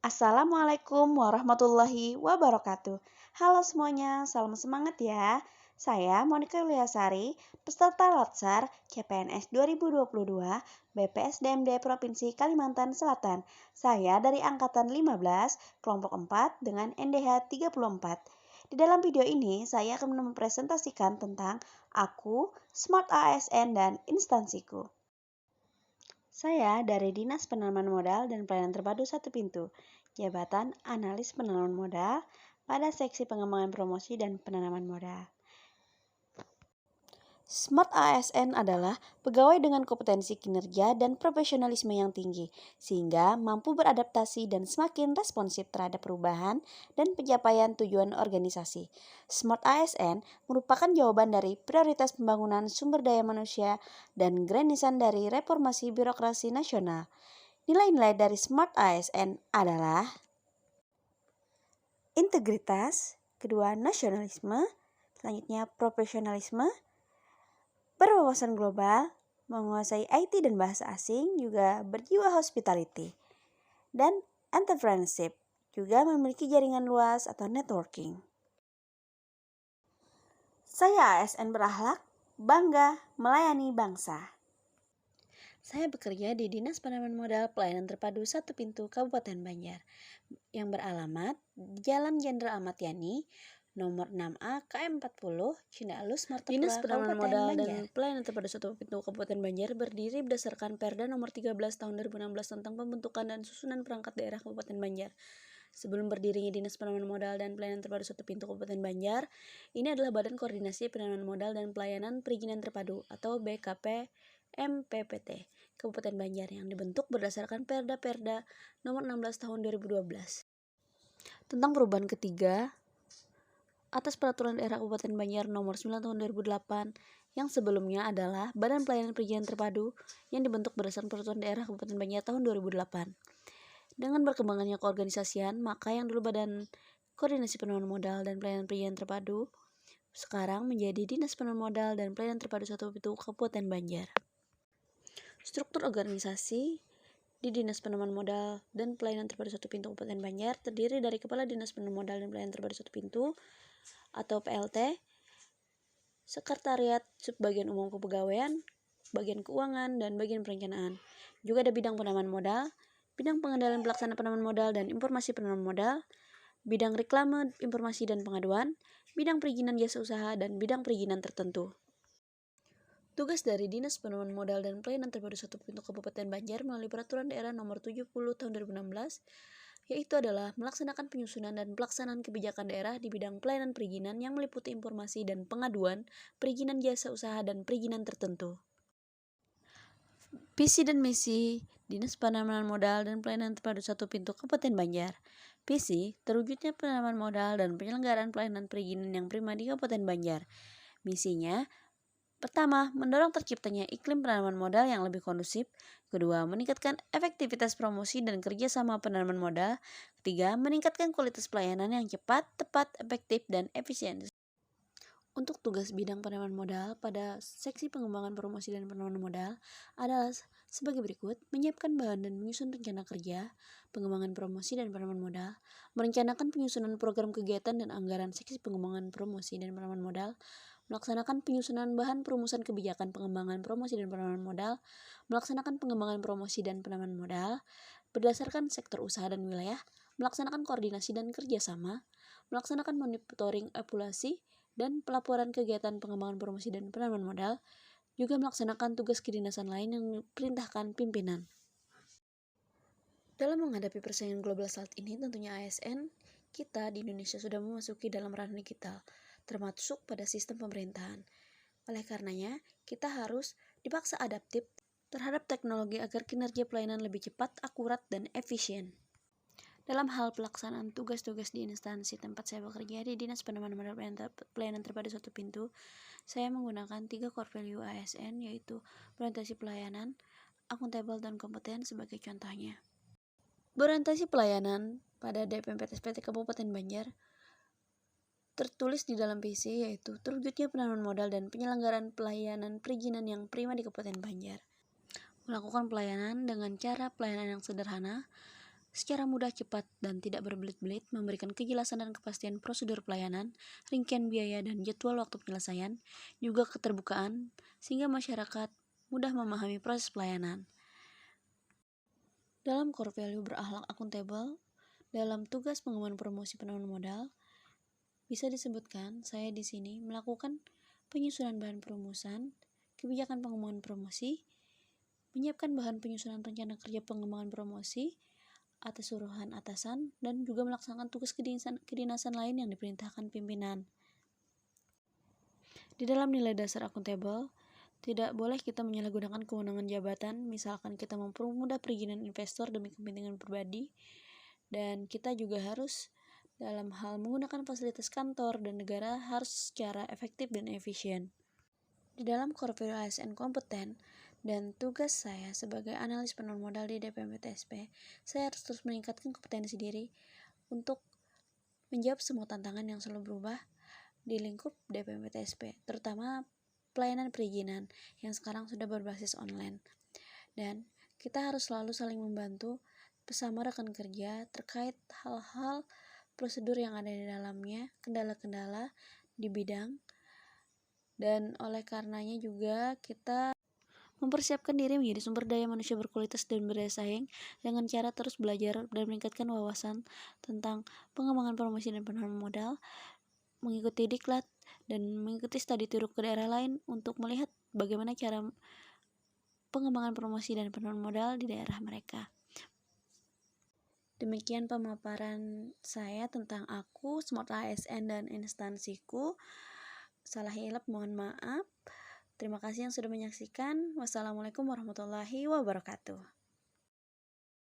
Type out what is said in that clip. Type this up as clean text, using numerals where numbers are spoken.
Assalamualaikum warahmatullahi wabarakatuh. Halo semuanya, salam semangat ya. Saya Monika Yuliasari, peserta Latsar CPNS 2022 BPSDMD Provinsi Kalimantan Selatan. Saya dari angkatan 15, kelompok 4 dengan NDH 34. Di dalam video ini, saya akan mempresentasikan tentang aku, Smart ASN, dan instansiku. Saya dari Dinas Penanaman Modal dan Pelayanan Terpadu Satu Pintu, Jabatan Analis Penanaman Modal pada Seksi Pengembangan Promosi dan Penanaman Modal. Smart ASN adalah pegawai dengan kompetensi kinerja dan profesionalisme yang tinggi, sehingga mampu beradaptasi dan semakin responsif terhadap perubahan dan pencapaian tujuan organisasi. Smart ASN merupakan jawaban dari prioritas pembangunan sumber daya manusia dan greenissan dari reformasi birokrasi nasional. Nilai-nilai dari Smart ASN adalah integritas, kedua nasionalisme, selanjutnya profesionalisme, berwawasan global, menguasai IT dan bahasa asing, juga berjiwa hospitality, dan entrepreneurship, juga memiliki jaringan luas atau networking. Saya ASN berakhlak, bangga melayani bangsa. Saya bekerja di Dinas Penanaman Modal Pelayanan Terpadu Satu Pintu Kabupaten Banjar yang beralamat di Jalan Jenderal Ahmad Yani, nomor 6A KM 40, Cindalus, Martapura, Dinas Penanaman Modal dan Pelayanan Terpadu Satu Pintu Kabupaten Banjar berdiri berdasarkan Perda nomor 13 tahun 2016 tentang pembentukan dan susunan perangkat daerah Kabupaten Banjar. Sebelum berdirinya Dinas Penanaman Modal dan Pelayanan Terpadu Satu Pintu Kabupaten Banjar, ini adalah Badan Koordinasi Penanaman Modal dan Pelayanan Perizinan Terpadu atau BKP MPPT Kabupaten Banjar yang dibentuk berdasarkan Perda nomor 16 tahun 2012 tentang perubahan ketiga atas Peraturan Daerah Kabupaten Banjar nomor 9 tahun 2008 yang sebelumnya adalah Badan Pelayanan Perizinan Terpadu yang dibentuk berdasarkan Peraturan Daerah Kabupaten Banjar tahun 2008. Dengan berkembangnya keorganisasian, maka yang dulu Badan Koordinasi Penanaman Modal dan Pelayanan Perizinan Terpadu sekarang menjadi Dinas Penanaman Modal dan Pelayanan Terpadu Satu Pintu Kabupaten Banjar. Struktur organisasi di Dinas Penanaman Modal dan Pelayanan Terpadu Satu Pintu Kabupaten Banjar terdiri dari Kepala Dinas Penanaman Modal dan Pelayanan Terpadu Satu Pintu atau PLT, Sekretariat Subbagian Umum Kepegawaian, Bagian Keuangan, dan Bagian Perencanaan. Juga ada bidang penanaman modal, bidang pengendalian pelaksanaan penanaman modal dan informasi penanaman modal, bidang reklame, informasi dan pengaduan, bidang perizinan jasa usaha, dan bidang perizinan tertentu. Tugas dari Dinas Penanaman Modal dan Pelayanan Terpadu Satu Pintu Kabupaten Banjar melalui Peraturan Daerah Nomor 70 Tahun 2016 yaitu adalah melaksanakan penyusunan dan pelaksanaan kebijakan daerah di bidang pelayanan perizinan yang meliputi informasi dan pengaduan, perizinan jasa usaha, dan perizinan tertentu. Visi dan misi Dinas Penanaman Modal dan Pelayanan Terpadu Satu Pintu Kabupaten Banjar. Visi, terwujudnya penanaman modal dan penyelenggaraan pelayanan perizinan yang prima di Kabupaten Banjar. Misinya, pertama, mendorong terciptanya iklim penanaman modal yang lebih kondusif. Kedua, meningkatkan efektivitas promosi dan kerjasama penanaman modal. Ketiga, meningkatkan kualitas pelayanan yang cepat, tepat, efektif, dan efisien. Untuk tugas bidang penanaman modal pada Seksi Pengembangan Promosi dan Penanaman Modal adalah sebagai berikut: menyiapkan bahan dan menyusun rencana kerja, pengembangan promosi dan penanaman modal, merencanakan penyusunan program kegiatan dan anggaran Seksi Pengembangan Promosi dan Penanaman Modal, melaksanakan penyusunan bahan perumusan kebijakan pengembangan promosi dan penanaman modal, melaksanakan pengembangan promosi dan penanaman modal berdasarkan sektor usaha dan wilayah, melaksanakan koordinasi dan kerjasama, melaksanakan monitoring evaluasi dan pelaporan kegiatan pengembangan promosi dan penanaman modal, juga melaksanakan tugas kedinasan lain yang diperintahkan pimpinan. Dalam menghadapi persaingan global saat ini, tentunya ASN kita di Indonesia sudah memasuki dalam ranah digital, termasuk pada sistem pemerintahan. Oleh karenanya, kita harus dipaksa adaptif terhadap teknologi agar kinerja pelayanan lebih cepat, akurat, dan efisien. Dalam hal pelaksanaan tugas-tugas di instansi tempat saya bekerja di Dinas Penanaman Modal Pelayanan Terpadu Satu Pintu, saya menggunakan 3 core value ASN, yaitu orientasi pelayanan, akuntabel, dan kompeten sebagai contohnya. Berorientasi pelayanan pada DPMPTS PT Kabupaten Banjar tertulis di dalam visi, yaitu terwujudnya penanaman modal dan penyelenggaraan pelayanan perizinan yang prima di Kabupaten Banjar. Melakukan pelayanan dengan cara pelayanan yang sederhana, secara mudah, cepat, dan tidak berbelit-belit, memberikan kejelasan dan kepastian prosedur pelayanan, rincian biaya dan jadwal waktu penyelesaian, juga keterbukaan, sehingga masyarakat mudah memahami proses pelayanan. Dalam core value berakhlak akuntabel, dalam tugas pengembangan promosi penanaman modal, bisa disebutkan saya di sini melakukan penyusunan bahan perumusan, kebijakan pengembangan promosi, menyiapkan bahan penyusunan rencana kerja pengembangan promosi atas suruhan atasan, dan juga melaksanakan tugas kedinasan lain yang diperintahkan pimpinan. Di dalam nilai dasar akuntabel, tidak boleh kita menyalahgunakan kewenangan jabatan, misalkan kita mempermudah perizinan investor demi kepentingan pribadi, dan kita juga harus dalam hal menggunakan fasilitas kantor dan negara harus secara efektif dan efisien. Di dalam core value ASN kompeten dan tugas saya sebagai analis penanaman modal di DPMPTSP, saya harus terus meningkatkan kompetensi diri untuk menjawab semua tantangan yang selalu berubah di lingkup DPMPTSP, terutama pelayanan perizinan yang sekarang sudah berbasis online. Dan kita harus selalu saling membantu bersama rekan kerja terkait hal-hal prosedur yang ada di dalamnya, kendala-kendala di bidang, dan oleh karenanya juga kita mempersiapkan diri menjadi sumber daya manusia berkualitas dan berdaya saing dengan cara terus belajar dan meningkatkan wawasan tentang pengembangan promosi dan penanaman modal, mengikuti diklat, dan mengikuti studi tour ke daerah lain untuk melihat bagaimana cara pengembangan promosi dan penanaman modal di daerah mereka. Demikian pemaparan saya tentang aku, Smart ASN, dan instansiku. Salah hilap mohon maaf. Terima kasih yang sudah menyaksikan. Wassalamualaikum warahmatullahi wabarakatuh.